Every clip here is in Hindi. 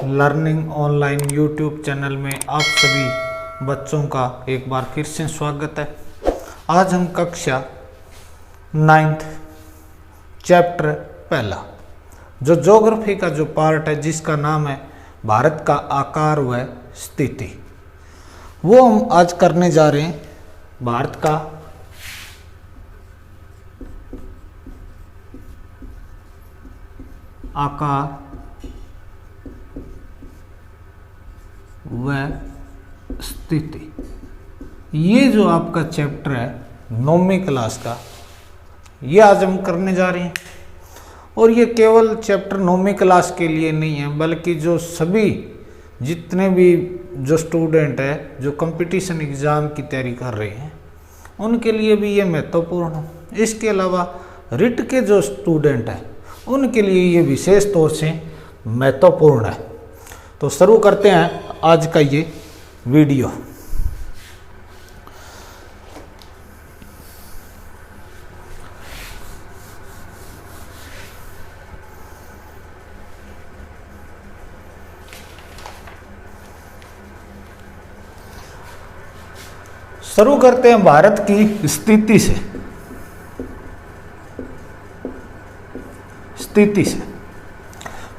लर्निंग ऑनलाइन यूट्यूब चैनल में आप सभी बच्चों का एक बार फिर से स्वागत है। आज हम कक्षा 9th चैप्टर पहला जो ज्योग्राफी का जो पार्ट है जिसका नाम है भारत का आकार व स्थिति, वो हम आज करने जा रहे हैं। भारत का आकार व स्थिति, ये जो आपका चैप्टर है 9वीं क्लास का, ये आज हम करने जा रहे हैं। और ये केवल चैप्टर 9वीं क्लास के लिए नहीं है, बल्कि जो सभी जितने भी जो स्टूडेंट है जो कंपटीशन एग्ज़ाम की तैयारी कर रहे हैं उनके लिए भी ये महत्वपूर्ण है। इसके अलावा रिट के जो स्टूडेंट हैं उनके लिए ये विशेष तौर से महत्वपूर्ण है। तो शुरू करते हैं आज का ये वीडियो। शुरू करते हैं भारत की स्थिति से।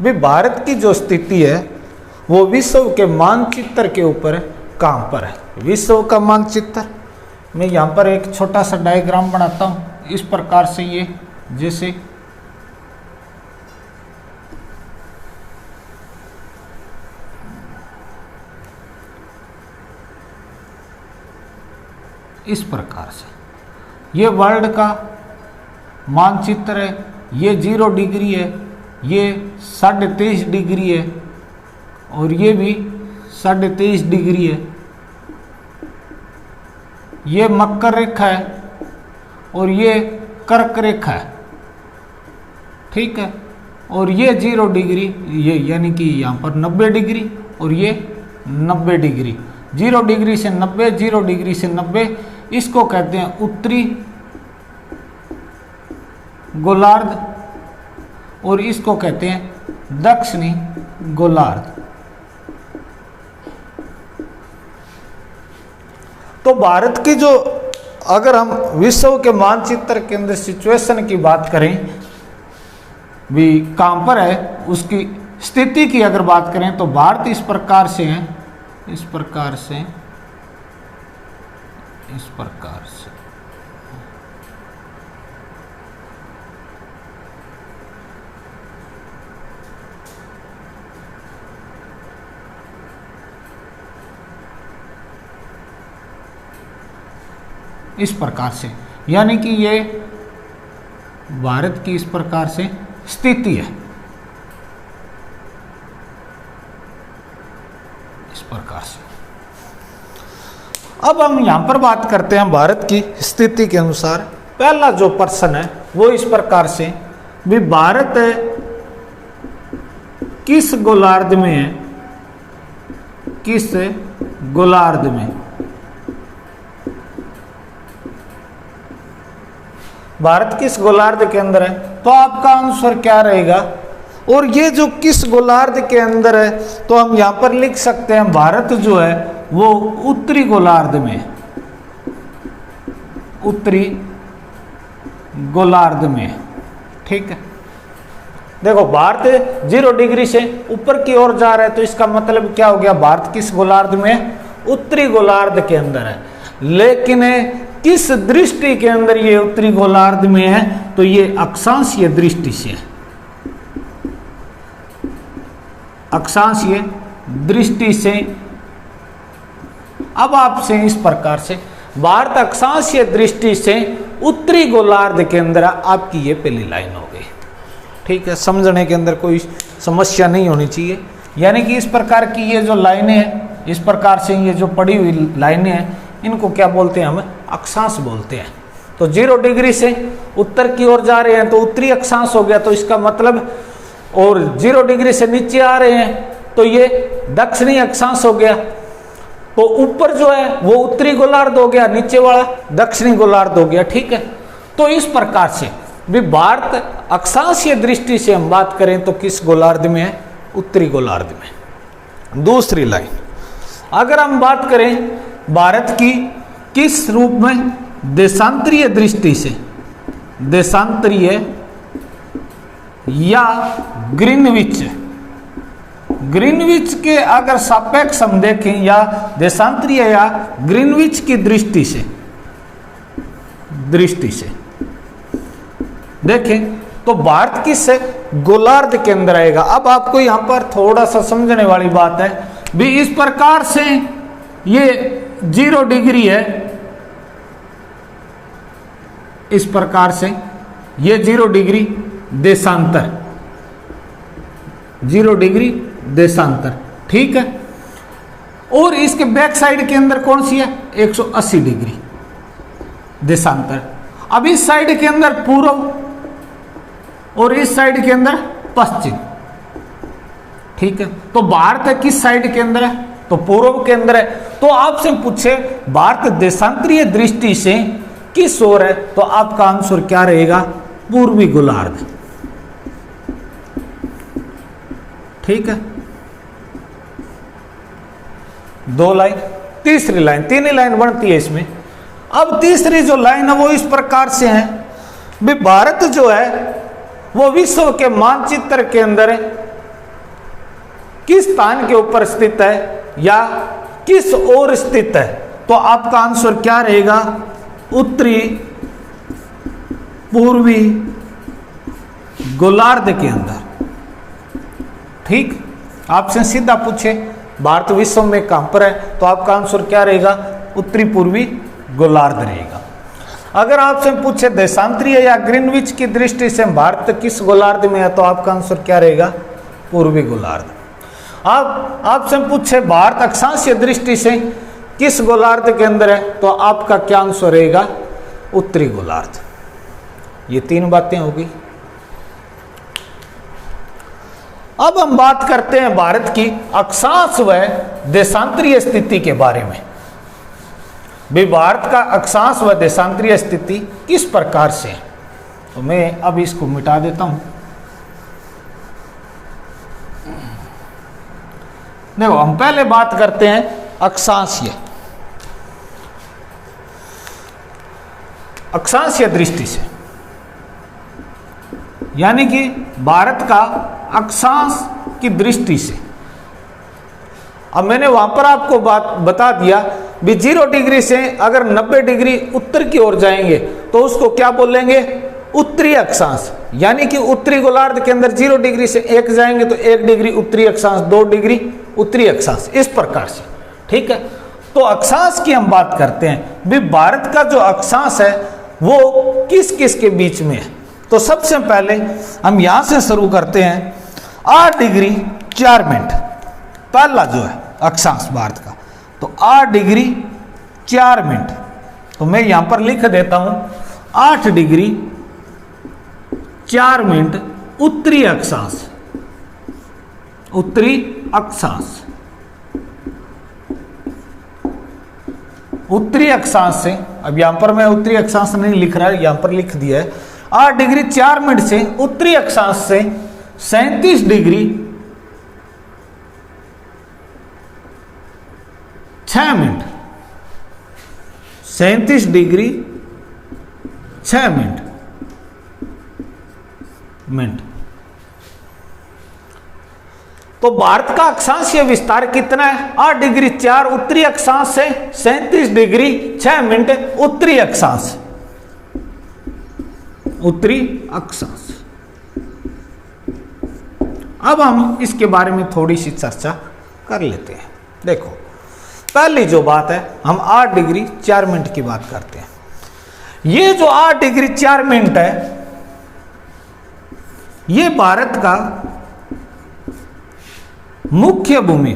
भी भारत की जो स्थिति है वो विश्व के मानचित्र के ऊपर कहाँ पर है। विश्व का मानचित्र मैं यहाँ पर एक छोटा सा डायग्राम बनाता हूँ इस प्रकार से, ये जैसे इस प्रकार से ये वर्ल्ड का मानचित्र है। ये 0 डिग्री है, ये 23.5 डिग्री है और ये भी 23.5 डिग्री है। ये मकर रेखा है और ये कर्क रेखा है, ठीक है। और ये 0 डिग्री, ये यानी कि यहाँ पर 90 डिग्री और ये 90 डिग्री। 0 डिग्री से 90, 0 डिग्री से 90, इसको कहते हैं उत्तरी गोलार्ध और इसको कहते हैं दक्षिणी गोलार्ध। तो भारत की जो, अगर हम विश्व के मानचित्र के अंदर सिचुएशन की बात करें, भी कहां पर है उसकी स्थिति की अगर बात करें तो भारत इस प्रकार से है, इस प्रकार से, इस प्रकार से। इस प्रकार से, यानी कि ये भारत की इस प्रकार से स्थिति है, इस प्रकार से। अब हम यहां पर बात करते हैं भारत की स्थिति के अनुसार। पहला जो प्रश्न है वो इस प्रकार से, भी भारत किस गोलार्ध में है, किस गोलार्ध में। भारत किस गोलार्ध के अंदर है, तो आपका आंसर क्या रहेगा। और ये जो किस गोलार्ध के अंदर है, तो हम यहां पर लिख सकते हैं भारत जो है वो उत्तरी गोलार्ध में, उत्तरी गोलार्ध में, ठीक है। देखो भारत 0 डिग्री से ऊपर की ओर जा रहा है, तो इसका मतलब क्या हो गया, भारत किस गोलार्ध में, उत्तरी गोलार्ध के अंदर है। लेकिन किस दृष्टि के अंदर ये उत्तरी गोलार्ध में है, तो ये अक्षांशीय दृष्टि से, अक्षांशीय दृष्टि से। अब आपसे इस प्रकार से, भारत अक्षांशीय दृष्टि से उत्तरी गोलार्ध के अंदर, आपकी ये पहली लाइन हो गई, ठीक है। समझने के अंदर कोई समस्या नहीं होनी चाहिए। यानी कि इस प्रकार की ये जो लाइनें हैं, इस प्रकार से ये जो पड़ी हुई लाइनें हैं, इनको क्या बोलते हैं, हम अक्षांश बोलते हैं। तो 0 डिग्री से उत्तर की ओर जा रहे हैं तो उत्तरी अक्षांश हो गया, तो इसका मतलब, और 0 डिग्री से नीचे आ रहे हैं तो ये दक्षिणी अक्षांश हो गया। तो ऊपर जो है वो उत्तरी गोलार्ध हो गया, नीचे वाला दक्षिणी गोलार्ध हो गया, ठीक है। तो इस प्रकार से भी भारत अक्षांशीय दृष्टि से हम बात करें तो किस गोलार्ध में है, उत्तरी गोलार्ध में, दूसरी लाइन, अगर हम बात करें भारत की किस रूप में, देशांतरीय दृष्टि से, देशांतरीय या ग्रीनविच, ग्रीनविच के अगर सापेक्ष हम देखें या देशांतरीय या ग्रीनविच की दृष्टि से देखें तो भारत किस गोलार्ध के अंदर आएगा। अब आपको यहां पर थोड़ा सा समझने वाली बात है भी, इस प्रकार से ये 0 डिग्री है, इस प्रकार से ये 0 डिग्री देशांतर, 0 डिग्री देशांतर, ठीक है। और इसके बैक साइड के अंदर कौन सी है, 180 डिग्री देशांतर। अब इस साइड के अंदर पूर्व और इस साइड के अंदर पश्चिम, ठीक है। तो भारत किस साइड के अंदर है, तो पूर्व के अंदर है। तो आपसे पूछे भारत देशांतरीय दृष्टि से किस ओर है, तो आपका आंसर क्या रहेगा, पूर्वी गोलार्ध, ठीक है। 2 लाइन, तीसरी लाइन, 3 ही लाइन बनती है इसमें। अब तीसरी जो लाइन है वो इस प्रकार से है भी, भारत जो है वो विश्व के मानचित्र के अंदर किस स्थान के ऊपर स्थित है या किस ओर स्थित है, तो आपका आंसर क्या रहेगा, उत्तरी पूर्वी गोलार्ध के अंदर, ठीक। आपसे सीधा पूछे भारत विश्व में कहां पर है, तो आपका आंसर क्या रहेगा, उत्तरी पूर्वी गोलार्ध रहेगा। अगर आपसे पूछे देशांतरीय या ग्रीनविच की दृष्टि से भारत किस गोलार्ध में है, तो आपका आंसर क्या रहेगा, पूर्वी गोलार्ध। आपसे पूछे भारत अक्षांशीय दृष्टि से किस गोलार्ध के अंदर है, तो आपका क्या आंसर रहेगा, उत्तरी गोलार्ध। ये 3 बातें होगी। अब हम बात करते हैं भारत की अक्षांश व देशांतरीय स्थिति के बारे में। भी भारत का अक्षांश व देशांतरीय स्थिति किस प्रकार से है, तो मैं अब इसको मिटा देता हूं। देखो, हम पहले बात करते हैं अक्षांशीय, अक्षांशीय दृष्टि से, यानी कि भारत का अक्षांश की दृष्टि से। अब मैंने वहां पर आपको बात बता दिया भी 0 डिग्री से अगर 90 डिग्री उत्तर की ओर जाएंगे तो उसको क्या बोलेंगे, उत्तरी अक्षांश। यानी कि उत्तरी गोलार्ध के अंदर 0 डिग्री से 1 जाएंगे तो 1 डिग्री उत्तरी अक्षांश, 2 डिग्री उत्तरी अक्षांश, इस प्रकार से, ठीक है। तो अक्षांश की हम बात करते हैं भी, भारत का जो अक्षांश है वो किस किस के बीच में है। तो सबसे पहले हम यहां से शुरू करते हैं, 8 डिग्री 4 मिनट पहला जो है अक्षांश भारत का, तो 8 डिग्री 4 मिनट। तो मैं यहां पर लिख देता हूं 8 डिग्री 4 मिनट उत्तरी अक्षांश, उत्तरी अक्षांश, उत्तरी अक्षांश से। अब यहां पर मैं उत्तरी अक्षांश नहीं लिख रहा है, यहां पर लिख दिया है 8 डिग्री 4 मिनट से उत्तरी अक्षांश से 37 डिग्री 6 मिनट, 37 डिग्री 6 मिनट। तो भारत का अक्षांशीय विस्तार कितना है, 8 डिग्री 4 उत्तरी अक्षांश से 37 डिग्री 6 मिनट उत्तरी अक्षांश, उत्तरी अक्षांश। अब हम इसके बारे में थोड़ी सी चर्चा कर लेते हैं। देखो, पहली जो बात है, हम 8 डिग्री 4 मिनट की बात करते हैं। ये जो 8 डिग्री 4 मिनट है, ये भारत का मुख्य भूमि,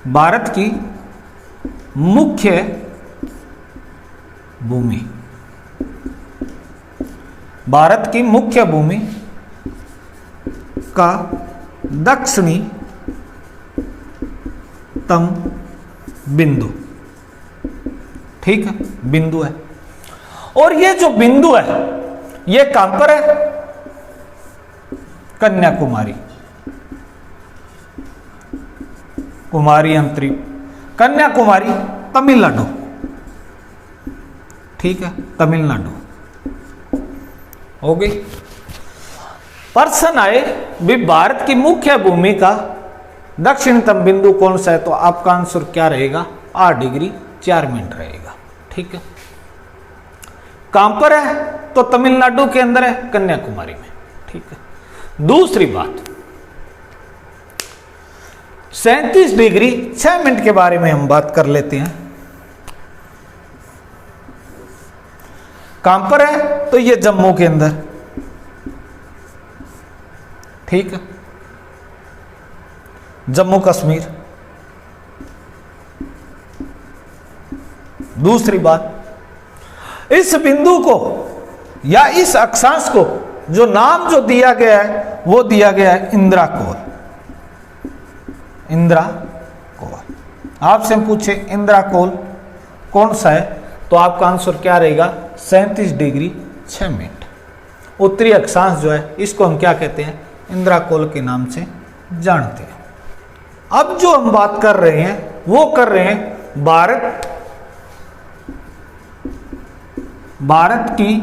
भारत की मुख्य भूमि, भारत की मुख्य भूमि का दक्षिणतम बिंदु, ठीक है, बिंदु है। और ये जो बिंदु है ये कहां पर है, कन्याकुमारी, कुमारी अंतरिक्ष, कन्याकुमारी तमिलनाडु, ठीक है, तमिलनाडु हो गई। प्रश्न आए भी भारत की मुख्य भूमि का दक्षिणतम बिंदु कौन सा है, तो आपका आंसर क्या रहेगा, 8 डिग्री 4 मिनट रहेगा, ठीक है। कहां पर है, तो तमिलनाडु के अंदर है, कन्याकुमारी में, ठीक है। दूसरी बात, 37 डिग्री 6 मिनट के बारे में हम बात कर लेते हैं। कहां पर है, तो ये जम्मू के अंदर, ठीक है, जम्मू कश्मीर। दूसरी बात, इस बिंदु को या इस अक्षांश को जो नाम जो दिया गया है वो दिया गया है इंद्राकोल। इंद्राकोल, आपसे पूछे इंद्राकोल कौन सा है, तो आपका आंसर क्या रहेगा, 37 डिग्री 6 मिनट। उत्तरी अक्षांश जो है इसको हम क्या कहते हैं, इंद्राकोल के नाम से जानते हैं। अब जो हम बात कर रहे हैं वो कर रहे हैं भारत की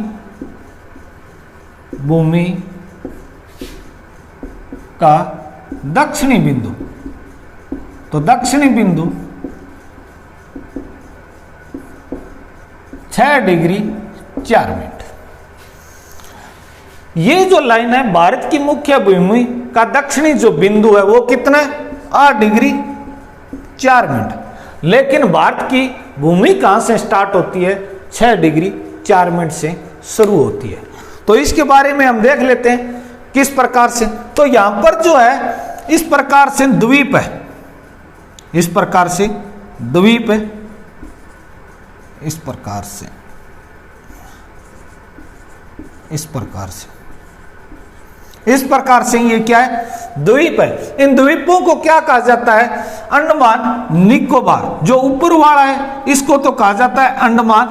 भूमि का दक्षिणी बिंदु। तो दक्षिणी बिंदु 6 डिग्री 4 मिनट। ये जो लाइन है भारत की मुख्य भूमि का दक्षिणी जो बिंदु है वो कितना है, 8 डिग्री 4 मिनट। लेकिन भारत की भूमि कहां से स्टार्ट होती है, 6 डिग्री 4 मिनट से शुरू होती है। तो इसके बारे में हम देख लेते हैं किस प्रकार से। तो यहां पर जो है इस प्रकार से द्वीप है, इस प्रकार से द्वीप है, इस प्रकार से, इस प्रकार से, इस प्रकार से ये क्या है, द्वीप है। इन द्वीपों को क्या कहा जाता है, अंडमान निकोबार। जो ऊपर वाला है इसको तो कहा जाता है अंडमान,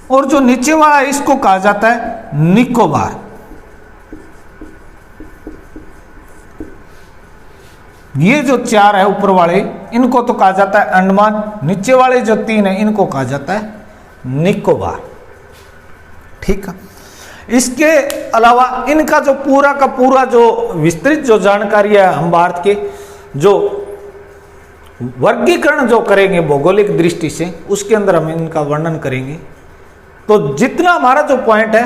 और जो नीचे वाला है इसको कहा जाता है निकोबार। ये जो 4 है ऊपर वाले इनको तो कहा जाता है अंडमान, नीचे वाले जो 3 है इनको कहा जाता है निकोबार, ठीक है। इसके अलावा इनका जो पूरा का पूरा जो विस्तृत जो जानकारी है, हम भारत के जो वर्गीकरण जो करेंगे भौगोलिक दृष्टि से उसके अंदर हम इनका वर्णन करेंगे। तो जितना हमारा जो पॉइंट है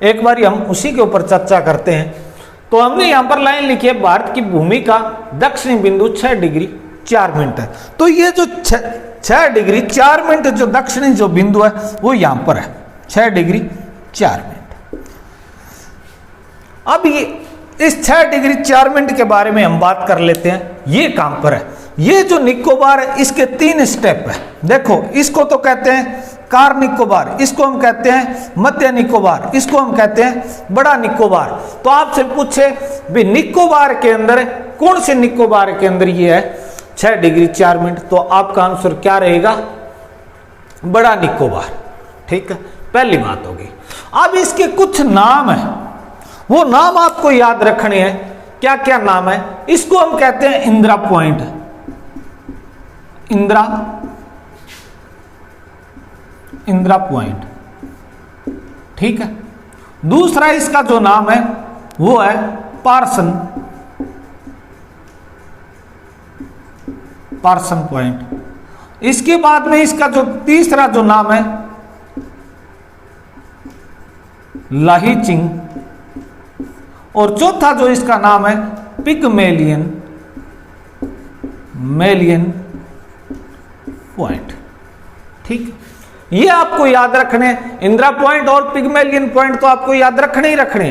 एक बार हम उसी के ऊपर चर्चा करते हैं। तो हमने यहां पर लाइन लिखी है भारत की भूमि का दक्षिणी बिंदु 6 डिग्री 4 मिनट है। तो ये जो 6 डिग्री 4 मिनट जो दक्षिणी जो बिंदु है वो यहां पर है, 6 डिग्री 4 मिनट। अब ये इस 6 डिग्री 4 मिनट के बारे में हम बात कर लेते हैं। ये कहां पर है, ये जो निकोबार है इसके 3 स्टेप है। देखो इसको तो कहते हैं कार निकोबार, इसको हम कहते हैं मध्य निकोबार, इसको हम कहते हैं बड़ा निकोबार। तो आपसे पूछे भी निकोबार के अंदर कौन से निकोबार के अंदर ये है 6 डिग्री 4 मिनट, तो आपका आंसर क्या रहेगा, बड़ा निकोबार, ठीक है। पहली बात होगी। अब इसके कुछ नाम है, वो नाम आपको याद रखने हैं। क्या क्या नाम है, इसको हम कहते हैं इंदिरा पॉइंट, इंदिरा पॉइंट, ठीक है। दूसरा इसका जो नाम है वो है पार्सन पॉइंट। इसके बाद में इसका जो तीसरा जो नाम है लाहिचिंग, और चौथा जो इसका नाम है पिगमेलियन पॉइंट, ठीक। ये आपको याद रखने, इंदिरा पॉइंट और पिगमेलियन पॉइंट तो आपको याद रखने ही रखने।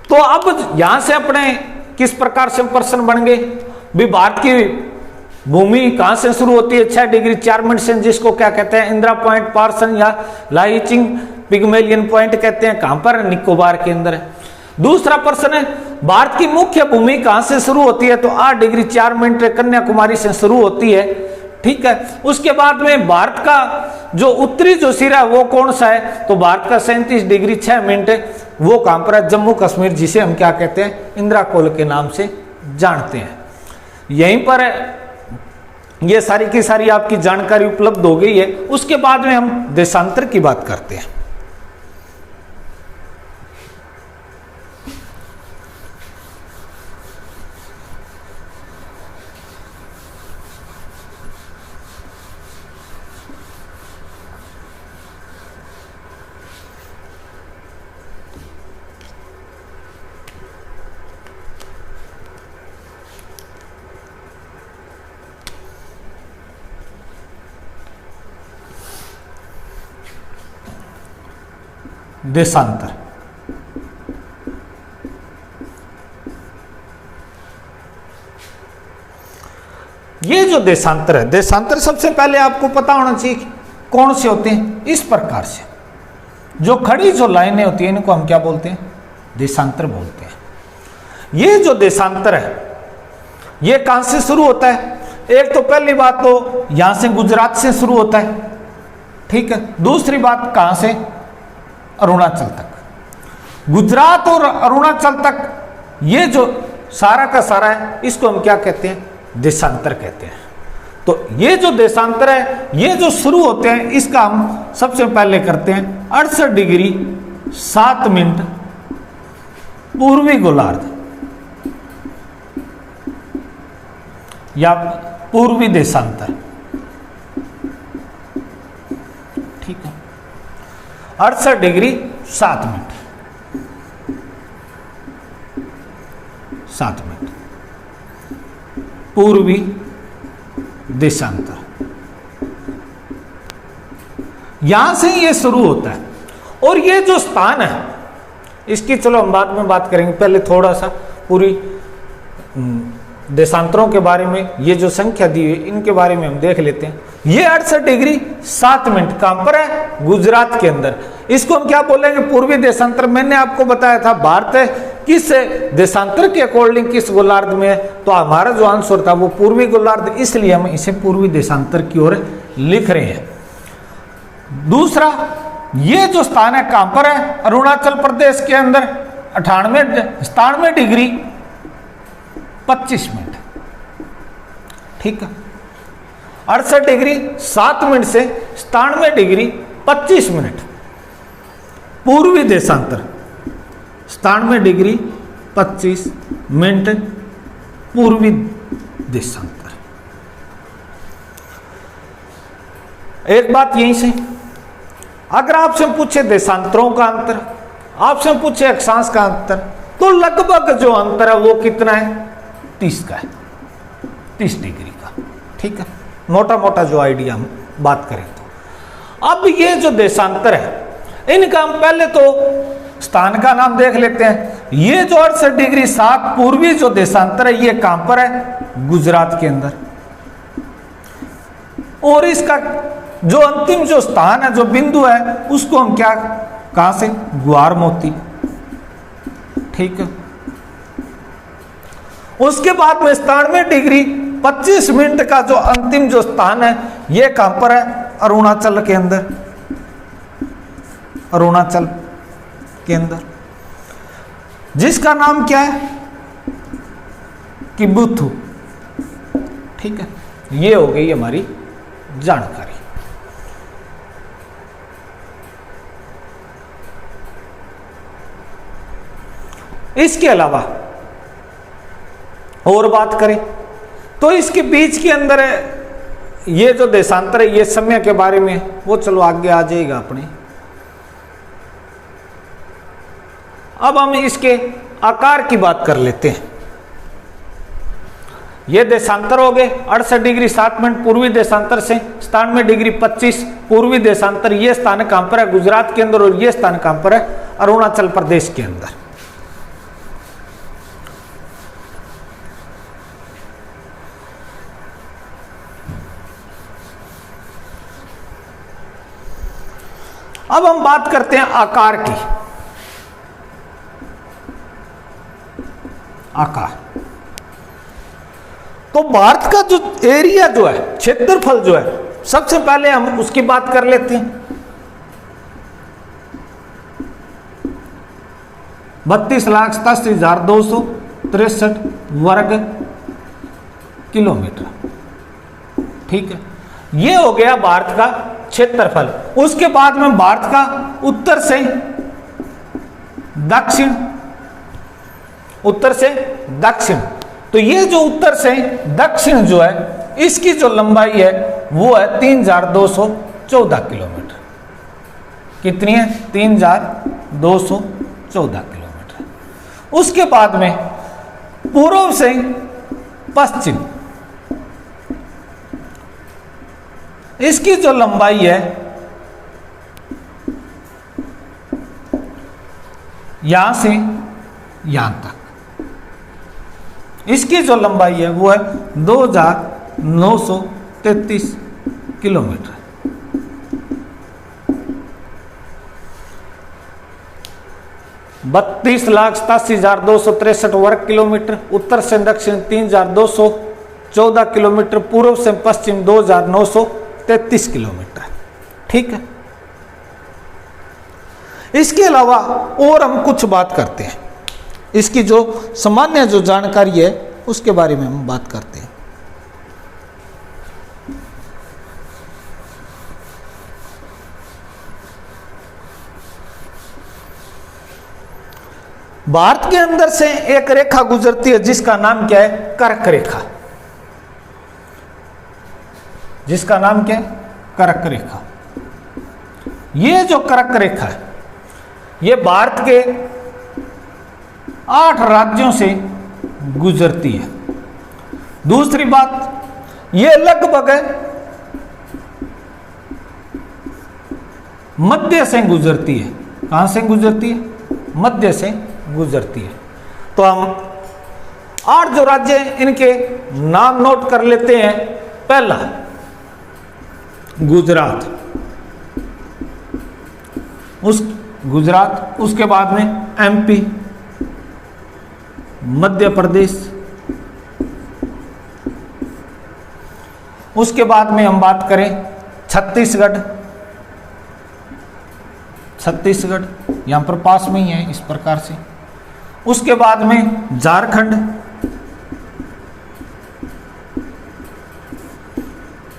तो अब यहां से अपने किस प्रकार से प्रश्न बन गए भी भारत की भूमि कहां से शुरू होती है 6 डिग्री 4 मिनट से, जिसको क्या कहते हैं इंदिरा पॉइंट, पार्सन या लाहिचिंग पिगमेलियन पॉइंट कहते हैं, कहां पर, निकोबार के अंदर है। दूसरा प्रश्न है भारत की मुख्य भूमि कहां से शुरू होती है, तो 8 डिग्री 4 मिनट कन्याकुमारी से शुरू होती है, ठीक है। उसके बाद में भारत का जो उत्तरी जो सिरा है वो कौन सा है, तो भारत का 37 डिग्री 6 मिनट वो कहां पर है, जम्मू कश्मीर, जिसे हम क्या कहते हैं इंदिराकोल के नाम से जानते हैं। यहीं पर ये सारी की सारी आपकी जानकारी उपलब्ध हो गई है। उसके बाद में हम देशांतर की बात करते हैं। देशांतर, ये जो देशांतर है, देशांतर सबसे पहले आपको पता होना चाहिए कौन से होते हैं। इस प्रकार से जो खड़ी जो लाइनें होती हैं इनको हम क्या बोलते हैं? देशांतर बोलते हैं। ये जो देशांतर है ये कहां से शुरू होता है? एक तो पहली बात तो यहां से गुजरात से शुरू होता है, ठीक है। दूसरी बात कहां से? अरुणाचल तक। गुजरात और अरुणाचल तक ये जो सारा का सारा है इसको हम क्या कहते हैं? देशांतर कहते हैं। तो ये जो देशांतर है ये जो शुरू होते हैं इसका हम सबसे पहले करते हैं 68 डिग्री 7 मिनट पूर्वी गोलार्ध या पूर्वी देशांतर, ठीक है। 68 डिग्री 7 मिनट 7 मिनट पूर्वी देशांतर, यहां से ये शुरू होता है। और ये जो स्थान है इसकी चलो हम बाद में बात करेंगे, पहले थोड़ा सा पूरी देशांतरों के बारे में, ये जो संख्या दी है इनके बारे में हम देख लेते हैं। ये 68 डिग्री 7 मिनट कहां पर है? गुजरात के अंदर। इसको हम क्या बोलेंगे? पूर्वी देशांतर। मैंने आपको बताया था भारत किस देशांतर के अकॉर्डिंग किस गोलार्ध में है, तो हमारा जो आंसर था वो पूर्वी गोलार्ध, इसलिए हम इसे पूर्वी देशांतर की ओर लिख रहे हैं। दूसरा, ये जो स्थान है कहां पर है? अरुणाचल प्रदेश के अंदर 97 डिग्री 25 मिनट, ठीक है। 68 डिग्री 7 मिनट से 97 डिग्री 25 मिनट पूर्वी देशांतर, 97 डिग्री 25 मिनट पूर्वी देशांतर। एक बात यहीं से, अगर आपसे पूछे देशांतरों का अंतर, आपसे पूछे अक्षांश का अंतर, तो लगभग जो अंतर है वो कितना है? 30 का है, 30 डिग्री का, ठीक है। मोटा मोटा जो आइडिया हम बात करें तो अब ये जो देशांतर है इनका हम पहले तो स्थान का नाम देख लेते हैं। ये जो 68 डिग्री 7 पूर्वी जो देशांतर है ये कहां पर है? गुजरात के अंदर। और इसका जो अंतिम जो स्थान है, जो बिंदु है, उसको हम क्या कहां से? ग्वार मोती, ठीक है। उसके बाद में 97 डिग्री 25 मिनट का जो अंतिम जो स्थान है ये कहां पर है? अरुणाचल के अंदर, अरुणाचल के अंदर, जिसका नाम क्या है? किबुथु, ठीक है। ये हो गई हमारी जानकारी। इसके अलावा और बात करें तो इसके बीच के अंदर ये जो देशांतर है ये समय के बारे में वो चलो आगे आ जाएगा अपने। अब हम इसके आकार की बात कर लेते हैं। ये देशांतर हो गए 68 डिग्री 7 मिनट पूर्वी देशांतर से 97 डिग्री 25 पूर्वी देशांतर। ये स्थान कहां पर है? गुजरात के अंदर। और ये स्थान कहां पर है? अरुणाचल प्रदेश के अंदर। अब हम बात करते हैं आकार की। आकार तो भारत का जो एरिया जो है, क्षेत्रफल जो है, सबसे पहले हम उसकी बात कर लेते हैं। 32,87,200 वर्ग किलोमीटर। ठीक है, ये हो गया भारत का क्षेत्रफल। उसके बाद में भारत का उत्तर से दक्षिण, उत्तर से दक्षिण, तो ये जो उत्तर से दक्षिण जो है इसकी जो लंबाई है वो है 3214 किलोमीटर। कितनी है? 3214 किलोमीटर। उसके बाद में पूर्व से पश्चिम, इसकी जो लंबाई है यहां से यहां तक, इसकी जो लंबाई है वो है 2933 किलोमीटर। बत्तीस लाख 87,263 वर्ग किलोमीटर। उत्तर से दक्षिण 3214 किलोमीटर, पूर्व से पश्चिम 2933 किलोमीटर। ठीक है, इसके अलावा और हम कुछ बात करते हैं, इसकी जो सामान्य जो जानकारी है उसके बारे में हम बात करते हैं। भारत के अंदर से एक रेखा गुजरती है जिसका नाम क्या है? कर्क रेखा। जिसका नाम क्या है? कर्क रेखा। ये जो कर्क रेखा है ये भारत के 8 राज्यों से गुजरती है। दूसरी बात, ये लगभग मध्य से गुजरती है। कहां से गुजरती है? मध्य से गुजरती है। तो हम 8 जो राज्य हैं इनके नाम नोट कर लेते हैं। पहला गुजरात, गुजरात, उसके बाद में एमपी, मध्य प्रदेश, उसके बाद में हम बात करें छत्तीसगढ़, छत्तीसगढ़ यहां पर पास में ही है इस प्रकार से। उसके बाद में झारखंड,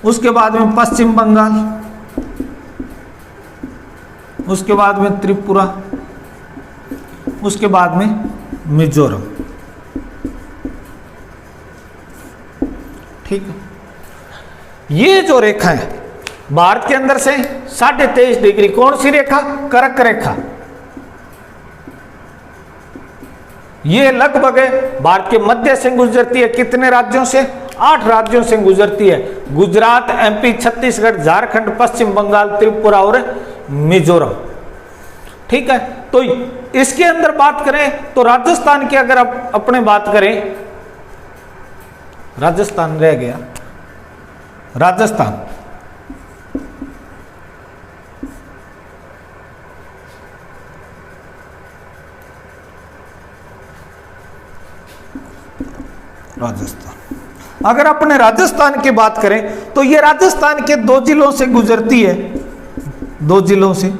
उसके बाद में पश्चिम बंगाल, उसके बाद में त्रिपुरा, उसके बाद में मिजोरम। ठीक है, ये जो रेखा है भारत के अंदर से 23.5 डिग्री, कौन सी रेखा? कर्क रेखा। ये लगभग भारत के मध्य से गुजरती है। कितने राज्यों से? 8 राज्यों से गुजरती है। गुजरात, एमपी, छत्तीसगढ़, झारखंड, पश्चिम बंगाल, त्रिपुरा और मिजोरम। ठीक है, तो इसके अंदर बात करें तो राजस्थान की अगर आप अपने बात करें, राजस्थान रह गया, राजस्थान राजस्थान अगर अपने राजस्थान की बात करें तो ये राजस्थान के 2 जिलों से गुजरती है। 2 जिलों से,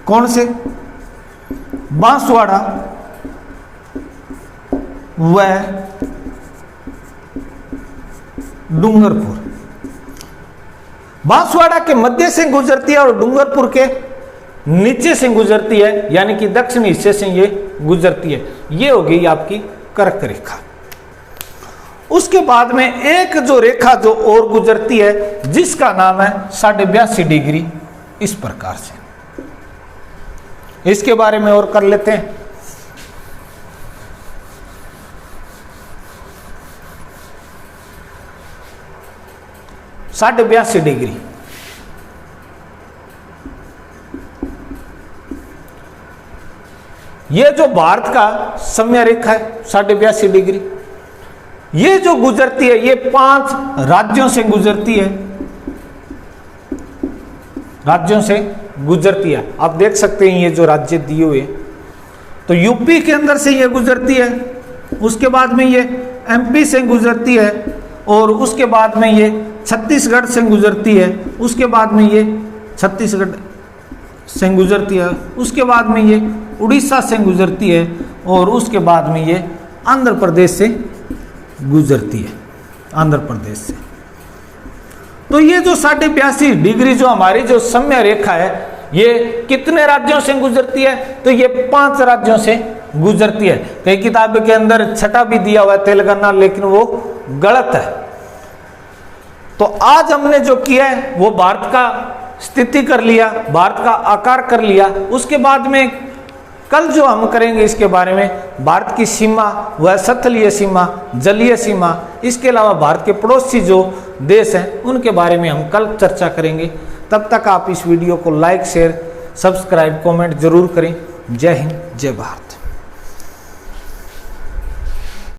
कौन से? बांसवाड़ा व डूंगरपुर। बांसवाड़ा के मध्य से गुजरती है और डूंगरपुर के नीचे से गुजरती है, यानी कि दक्षिण हिस्से से ये गुजरती है। ये हो गई आपकी कर्क रेखा। उसके बाद में एक जो रेखा जो और गुजरती है जिसका नाम है 82.5 डिग्री, इस प्रकार से। इसके बारे में और कर लेते हैं। साढ़े 82 डिग्री, ये जो भारत का समय रेखा है 82.5 डिग्री, ये जो गुजरती है ये 5 राज्यों से गुजरती है। राज्यों से गुजरती है, आप देख सकते हैं ये जो राज्य दिए हुए, तो यूपी के अंदर से ये गुजरती है, उसके बाद में ये एमपी से गुजरती है, और उसके बाद में ये छत्तीसगढ़ से गुजरती है, उसके बाद में ये छत्तीसगढ़ से गुजरती है, उसके बाद में ये उड़ीसा से गुजरती है, और उसके बाद में ये आंध्र प्रदेश से गुजरती है, आंध्र प्रदेश से। तो ये जो 82.5 जो हमारी जो समय रेखा है, ये कितने राज्यों से गुजरती है? तो ये 5 राज्यों से गुजरती है। कई किताब के अंदर 6ठा भी दिया हुआ है तेलंगाना, लेकिन वो गलत है। तो आज हमने जो किया है वो भारत का स्थिति कर लिया, भारत का आकार कर लिया। उसके बाद में कल जो हम करेंगे इसके बारे में, भारत की सीमा, वह स्थलीय सीमा, जलीय सीमा, इसके अलावा भारत के पड़ोसी जो देश हैं उनके बारे में हम कल चर्चा करेंगे। तब तक आप इस वीडियो को लाइक, शेयर, सब्सक्राइब, कमेंट जरूर करें। जय हिंद, जय भारत।